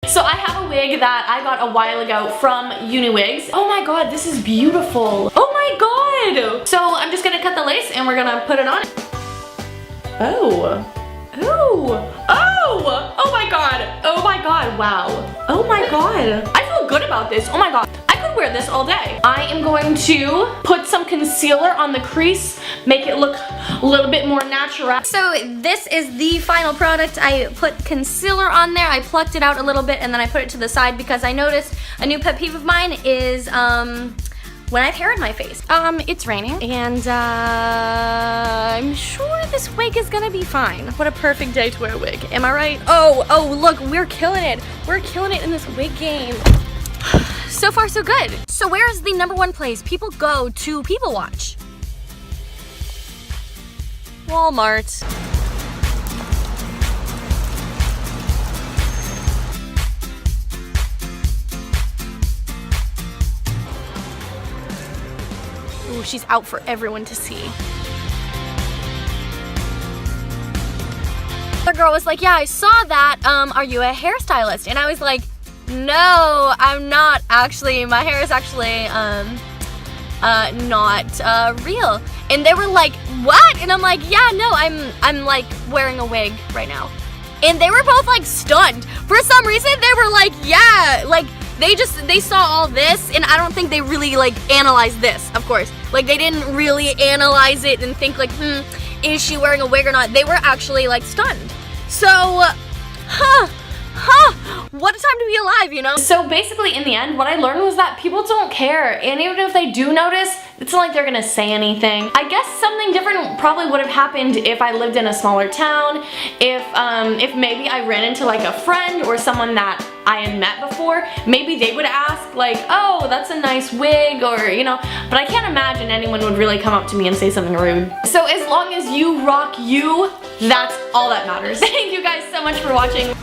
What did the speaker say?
So I have a wig that I got a while ago from UniWigs. Oh my god, this is beautiful. Oh my god. So I'm just gonna cut the lace and we're gonna put it on. Oh. Oh. Oh. Oh my god. Oh my god. Wow. Oh my god. I feel good about this. Oh my god. I could wear this all day. I am going to put some concealer on the crease, make it look a little bit more natural. So this is the final product. I put concealer on there, I plucked it out a little bit, and then I put it to the side because I noticed a new pet peeve of mine is when I have hair in my face. It's raining, and I'm sure this wig is gonna be fine. What a perfect day to wear a wig, am I right? Oh, look, we're killing it. We're killing it in this wig game. So far, so good. So where is the #1 place people go to people watch? Walmart. Ooh, she's out for everyone to see. The girl was like, yeah, I saw that. Are you a hairstylist? And I was like, no, I'm not actually. My hair is actually not real. And they were like, what? And I'm like, yeah, no, I'm like wearing a wig right now. And they were both like stunned. For some reason, they were like, yeah, like they saw all this, and I don't think they really like analyzed this, of course. Like they didn't really analyze it and think like, is she wearing a wig or not? They were actually like stunned. So, what a time to be alive, you know? So basically in the end, what I learned was that people don't care, and even if they do notice, it's not like they're gonna say anything. I guess something different probably would have happened if I lived in a smaller town, if maybe I ran into like a friend or someone that I had met before, maybe they would ask like, oh, that's a nice wig, or you know, but I can't imagine anyone would really come up to me and say something rude. So as long as you rock you, that's all that matters. Thank you guys so much for watching.